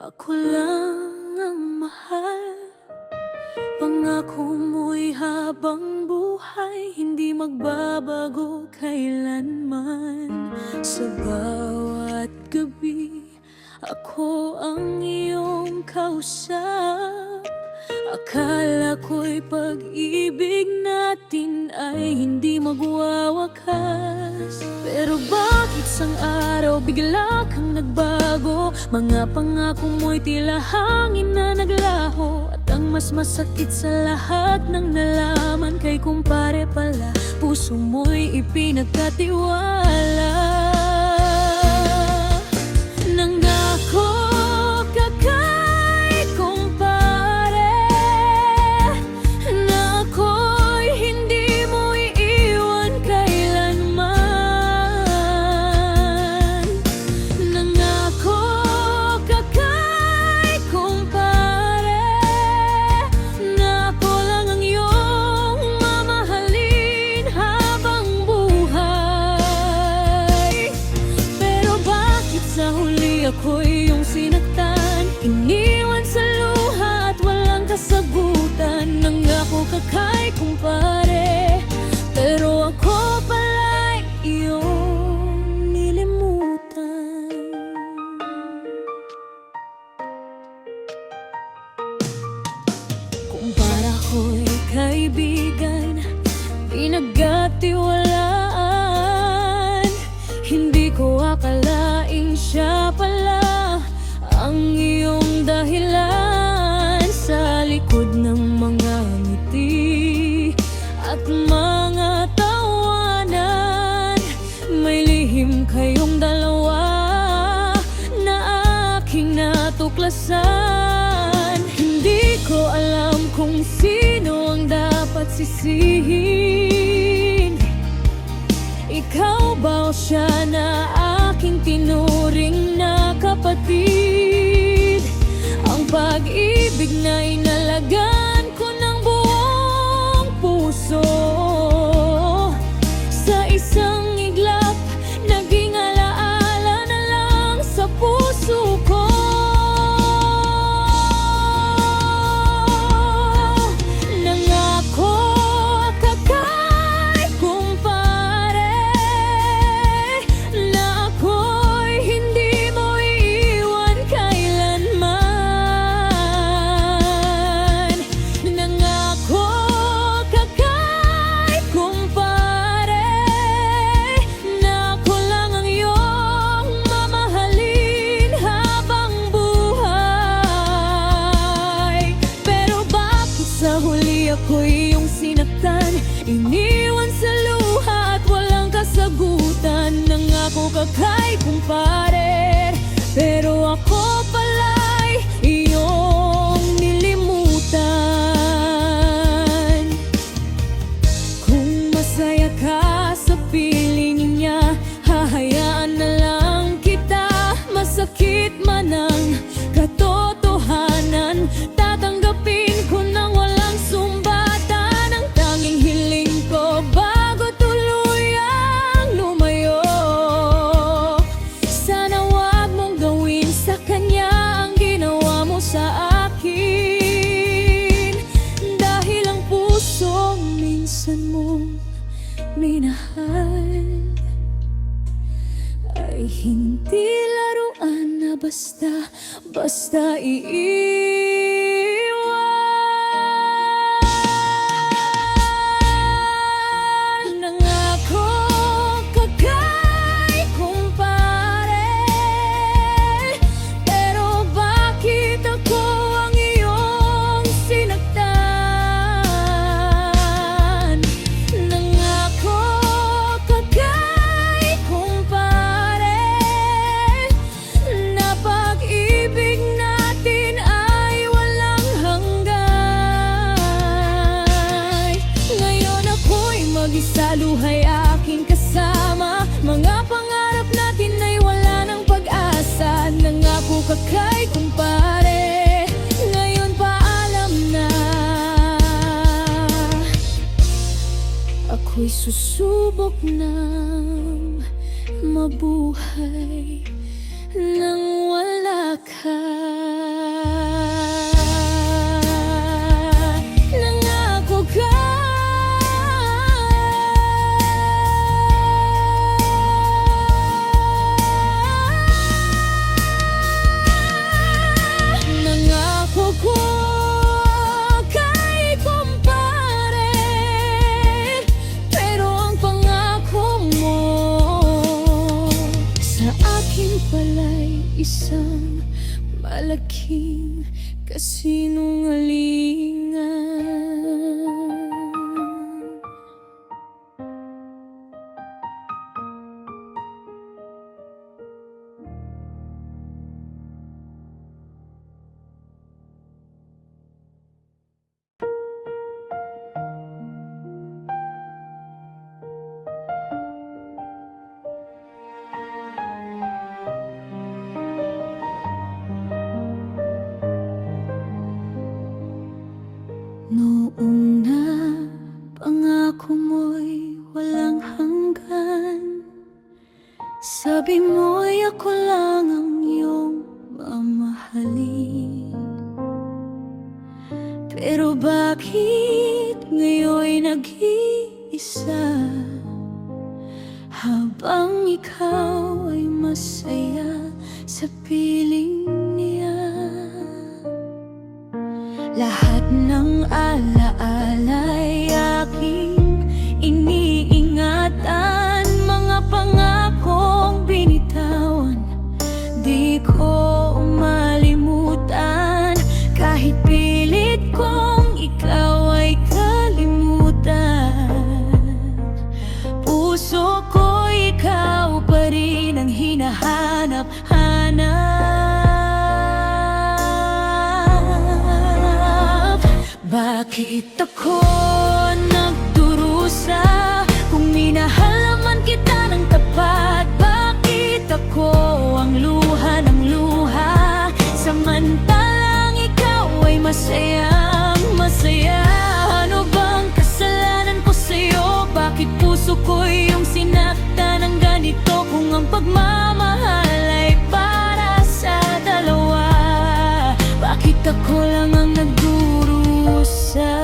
Ako lang ang mahal. Pangako mo'y habang buhay, hindi magbabago kailanman. Sa bawat gabi, ako ang iyong kausap. Akala ko'y pag-ibig natin ay hindi magwawakas. Pero bakit sang araw bigla kang nagbago? Mga pangako mo'y tila hangin na naglaho. At ang mas masakit sa lahat ng nalaman, kay kumpare pala puso mo'y ipinagkatiwala. Nangako ka kay kumpare na ako'y hindi mo iiwan kailanman. Nangako ka kay kumpare na ako lang ang iyong mamahalin habang buhay. Pero bakit sa huli ako'y iyong sinaktan, iniwan sa luha at walang kasagutan? Nangako ka kay kumpare, pero ako pala'y iyong nilimutan. Kumpara ko'y kaibigan, pinagkatiwalaan. Hindi ko akalaing siya pala ang iyong dahilan. Sa likod ng mga ngiti at mga tawanan, may lihim kayong dalawa na aking natuklasan. Hindi ko alam kung sino ang dapat sisihin, ikaw ba o siya na aking tinuring na kapatid? Ang pag-ibig na inalagaan ko ng buong puso, sa isang iglap naging alaala na lang sa puso ko. Nangako ka kay kumpare na ako'y hindi mo iiwan kailanman. Nangako ka kay kumpare na ako lang ang iyong mamahalin habang buhay. Pero bakit sa huli ako'y iyong sinaktan, iniwan sa luha at walang kasagutan? Nangako ka kay kumpare, pero ako pala'y iyong nilimutan. Kung masaya ka sa piling niya, hahayaan na lang kita. Masakit man ang katotohanan, tatanggapin ko nang walang sumbatan. Ang tanging hiling ko bago tuluyang lumayo, sana wag mong gawin sa kanya ang ginawa mo sa akin. Dahil ang puso minsan mong minahal ay hindi laruan na basta iiwan. Nangako ka kay kumpare, pero bakit ako ang iyong sinaktan? Nangako ka kay kumpare na pag-ibig natin ay walang hanggan. Ngayon ako'y mag-isa, luhay aking kasama. Mga pangarap natin ay wala ng pag-asa. Nangako ka kay kumpare, ngayon paalam na. Ako'y susubok ng mabuhay nang wala ka. Nangako ka Nangako ko kay kumpare, pero ang pangako mo sa akin pala'y isang malaking kasinungalingan. Noong na pangako mo'y walang hanggan, sabi mo'y ako lang ang iyong mamahalin. Pero bakit ngayon'y nag-iisa, habang ikaw ay masaya sa piling niya? Lahat ng alaala'y aking iniingatan, mga pangakong binitawan, di ko malimutan. Kahit pilit kong ikaw ay kalimutan, puso ko ikaw pa rin ang hinahanap-hanap. Bakit ako nagdurusa kung minahal naman kita ng tapat? Bakit ako ang luha ng luha, samantalang ikaw ay masayang masaya? Ano bang kasalanan ko sa'yo? Bakit puso ko yung sinakta ng ganito? Kung ang pagmamahal ay para sa dalawa, bakit ako lang ang nagdurusa?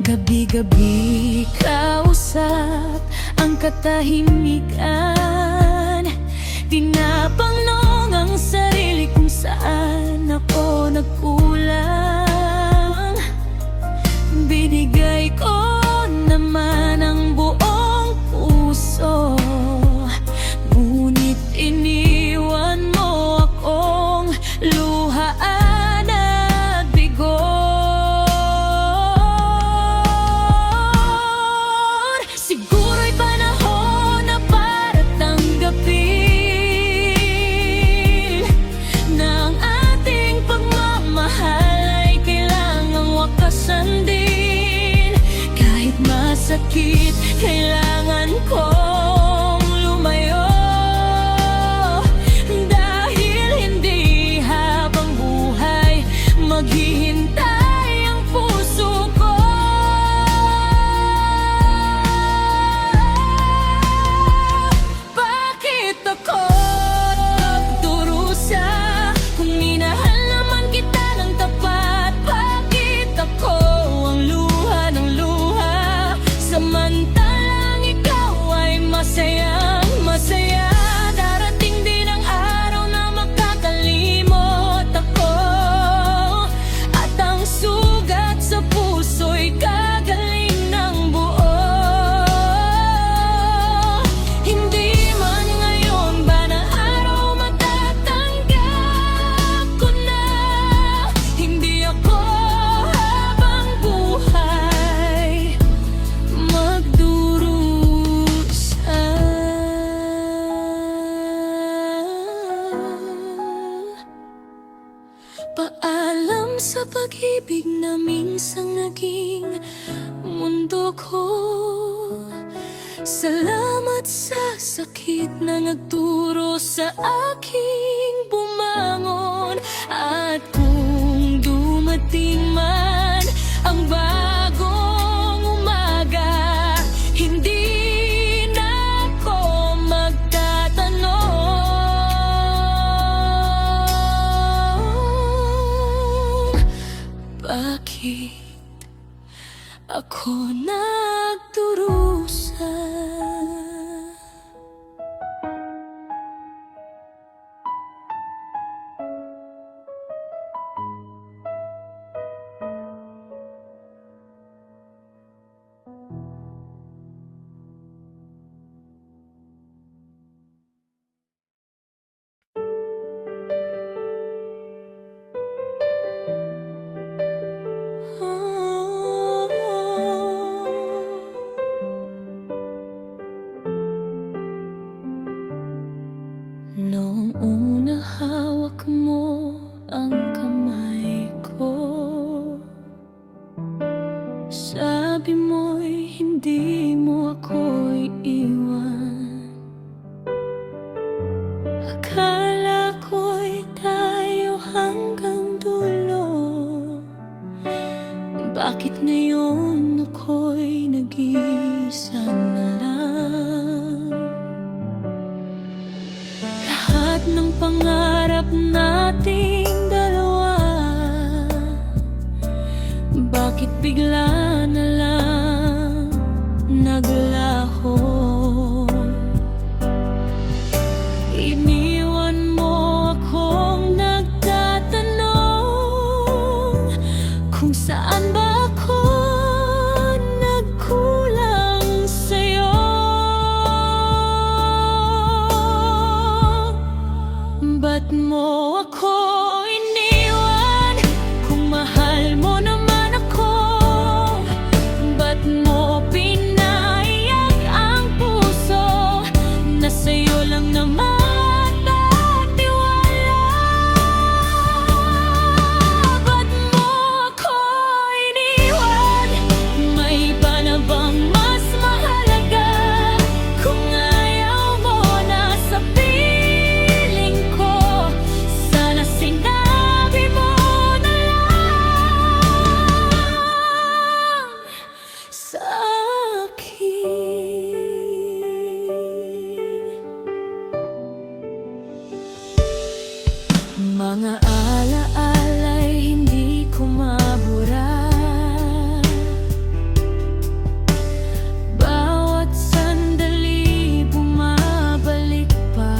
Gabi-gabi kausap ang katahimikan, tinapanong ang sarili kung saan ako nagkulang. Binigay ko naman ang buong puso, ngunit iniwan mo akong luhaan at bigo. Siguro'y panahon na para tanggapin na ang ating pagmamahal ay kailangang wakasan din. Kahit masakit, kailangan kong lumayo, dahil hindi habang buhay maghihintay ang puso ko. Bakit ako nagdurusa kung minahal naman kita ng tapat? Bakit ako ang luha ng luha, samantalang ikaw ay masayang masaya? Darating din ang araw na makakalimot ako, at ang sugat sa puso'y gagaling ng buo. Hindi man ngayon ba na araw matatanggap ko na hindi ako habang buhay magdurusa. Paalam sa pag-ibig na minsang naging mundo ko. Salamat sa sakit na nagturo sa aking bumangon. At kung dumating man ang bagong umaga, hindi bakit ako nagdurusa. Noong una hawak mo ang kamay ko, sabi mo'y hindi mo ako iiwan. Akala ko'y tayo hanggang dulo, bakit ngayon ako'y nag-iisa na lang? Lahat ng pangarap nating dalawa, bakit bigla na lang naglaho? Iniwan mo akong nagtatanong kung saan ba ako nagkulang sa'yo. Ba't mo ako iniwan kung mahal mo naman ako? Ba't mo pinaiyak ang puso na sa'yo lang naman nagtiwala? Ba't mo ako iniwan? May iba na bang mas mahalaga? Kung ayaw mo na sa piling ko, sana sinabi mo na lang sa akin. Mga alaala'y hindi ko mabura, bawat sandali bumabalik pa.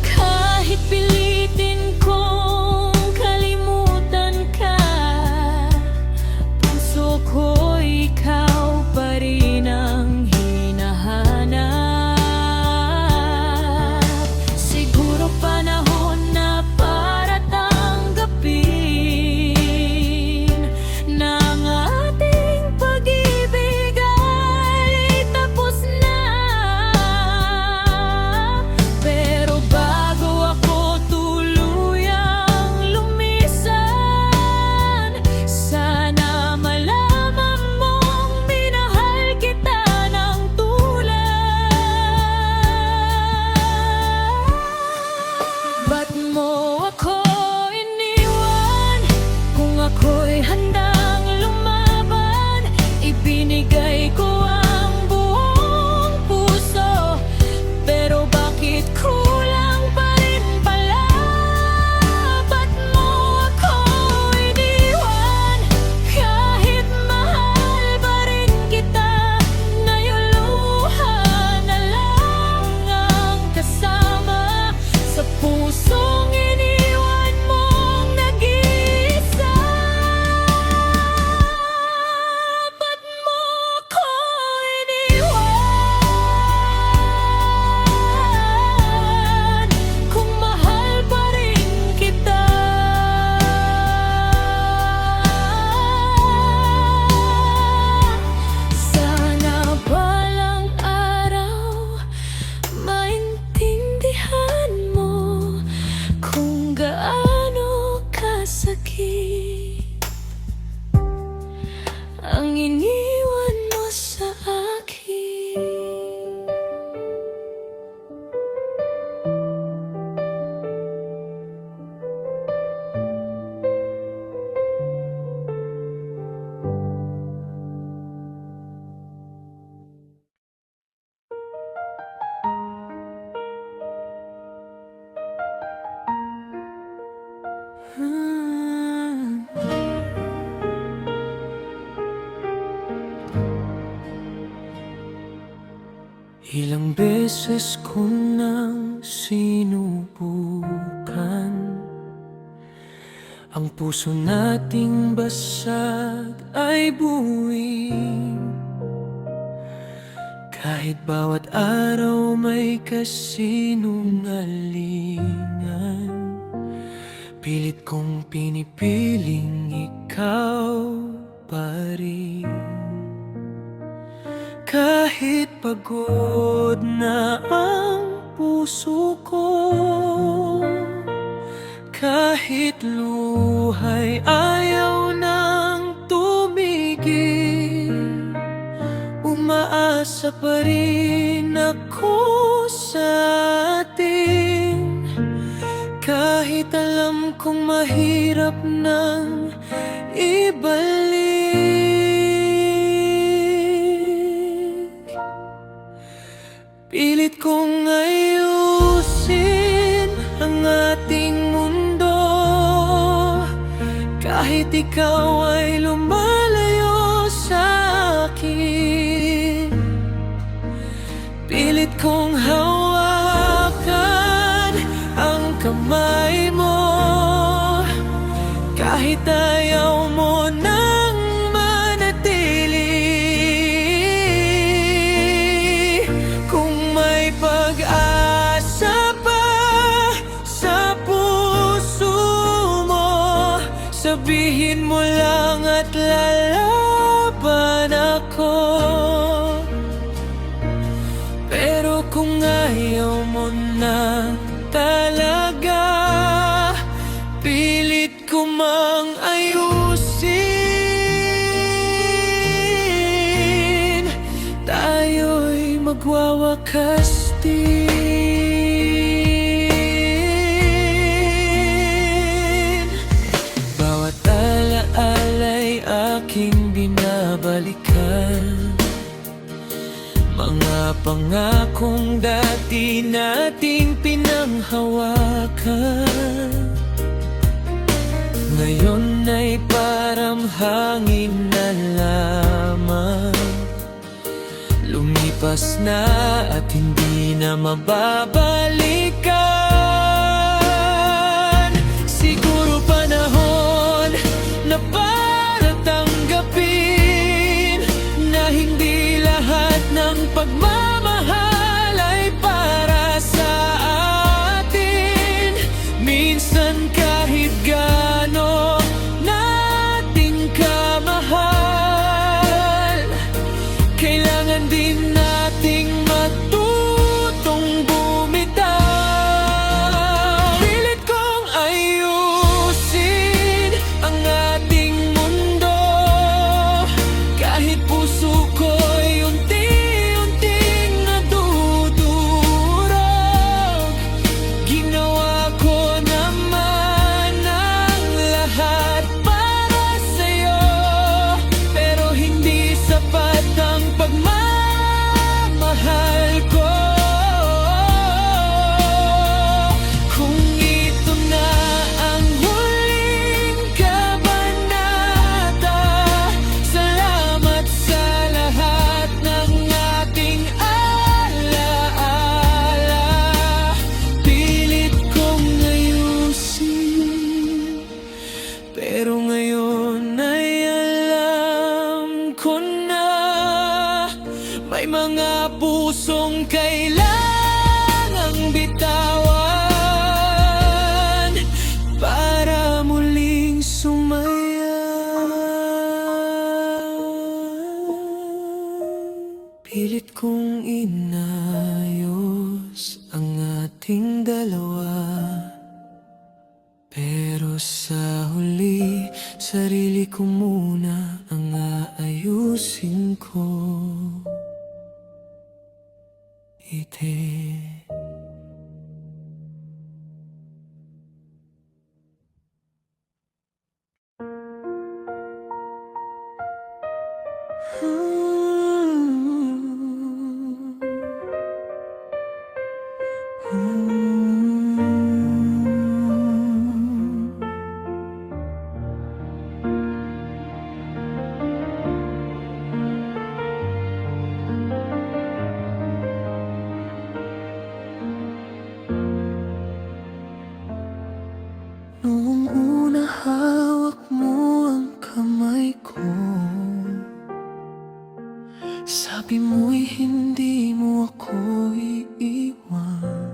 Kahit pilitin kong kalimutan ka, puso ko'y ikaw pa rin ang hinahanap. Siguro panahon na para tanggapin na ang ating pag-ibig ay tapos na. Pero bago ako tuluyang lumisan, sana malaman mong minahal kita ng tulad. Ba't mo ako iniwan kung ako'y handang lumaban? Ibinigay ko ang buong puso, pero bakit kulang pa rin pala? Ba't mo ako iniwan kahit mahal pa rin kita? Nayuluha na lang ang kasama sa pusong iniwan mong nag-iisa. Ba't mo ako iniwan kung mahal pa rin kita? Sana balang araw maintindihan mo kung gaano kasakit ang iniwan mo sa akin. Ilang beses ko nang sinubukan ang puso nating basag ay buuin. Kahit bawat araw may kasinungalingan, pilit kong pinipiling ikaw pa rin. Kahit pagod na ang puso ko, kahit luhay ayaw nang tumigil, umaasa pa rin ako sa atin. Kahit alam kong mahirap nang ibalik, pilit kong ayusin ang ating mundo. Kahit ikaw ay lumalayo sa akin, pilit kong hawakan ang kamay mo. Kahit ayaw mo nang manatili, kung may pag-asa pa sa puso mo, sabihin mo lang at lalaban ako. Pero kung ayaw mo na talaga, pilit ko mang ayusin, tayo'y magwawakas din. Bawat alaala'y aking binabalikan, mga pangakong dati nating pinanghawakan. Ngayon ay parang hangin na lamang, lumipas na at hindi na mababalikan. Siguro panahon na para tanggapin na hindi lahat ng pagmamahal ay para sa atin. Minsan kahit gaano natin kamahal, kailangan din nating matutong bumitaw. Pilit kong ayusin ang ating mundo, kahit puso ko'y unti-unting nadudurog. Ginawa ko naman ang lahat para sa'yo, pero hindi sapat ang pagmamahal ko. Kung ito na ang huling kabanata, salamat sa lahat ng ating alaala. Pilit kong ayusin, pero ngayon ay alam ko na may mga pusong kailangang bitawan para muling sumaya. Pilit kong inayos ang ating dalawa, pero sa huli, sarili ko muna ang aayusin ko. Ite. Sabi mo'y hindi mo ako iiwan.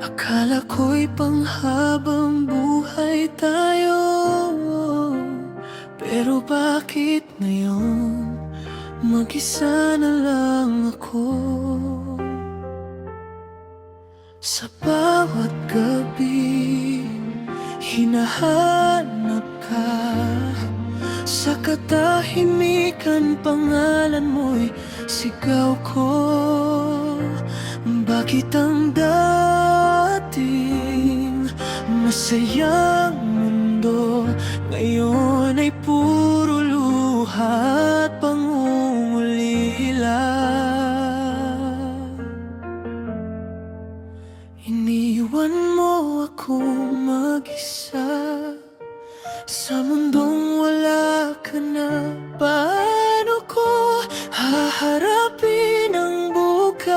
Akala ko'y panghabang buhay tayo, pero bakit ngayon mag-isa na lang ako? Sa bawat gabi hinahanap ka, sa katahimikan pangalan mo'y sigaw ko. Bakit ang dating masayang mundo ngayon ay puro luha at pangungulila? Iniwan mo akong mag-isa sa mundong wala ka na. Paano ko haharapin ang bukas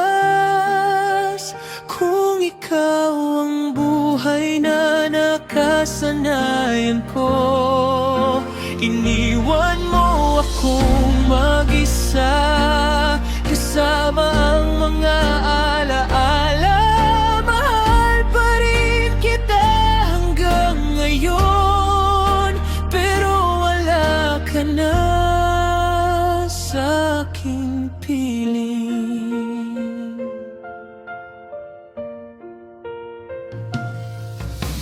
kung ikaw ang buhay na nakasanayan ko? Iniwan mo akong mag-isa kasama ang mga alaala. Mahal pa rin kita hanggang ngayon, pero wala ka na sa aking piling.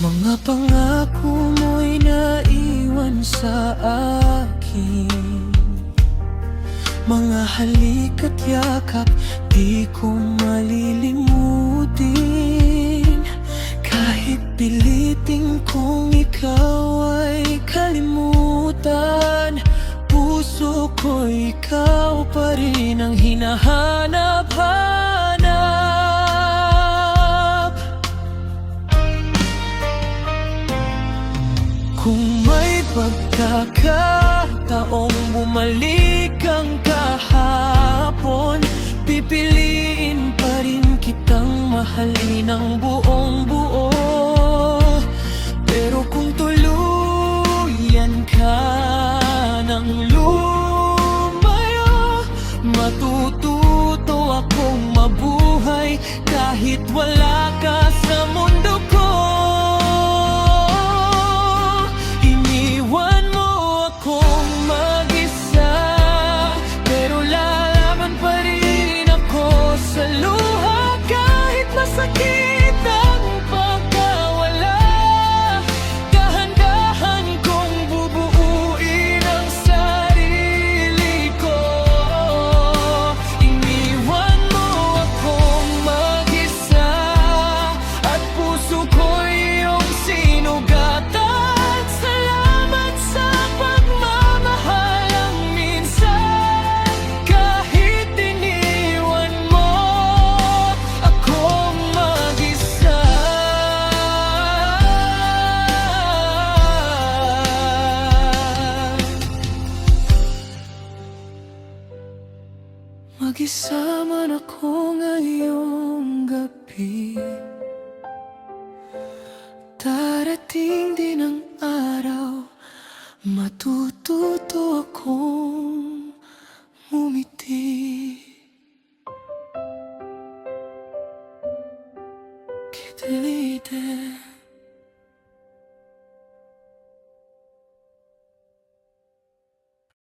Mga pangako mo'y naiwan sa akin, mga halik at yakap di ko malilimutin. Kahit pilitin kong ikaw ay kalimutan, puso ko ikaw pa rin ang hinahanap-hanap. Kung may pagkakataong bumalik ang kahapon, pipiliin pa rin kitang mahalin ng buong buo. Pero kung tuluyan ka ng lumayo, matututo akong mabuhay kahit wala ka sa mundo ko. Iniwan mo akong mag-isa, pero lalaban pa rin ako sa luha kahit masakit ang pagkawala. Dahan-dahan kong bubuuin ang sarili ko. Iniwan mo akong mag-isa at puso ko'y iyong sinugatan. Salamat sa pagmamahal ang minsan, kahit iniwan mo akong mag-isa. Mag-isa man ako ngayong gabi, darating din ang araw, matututo akong ngumiti. Kitilite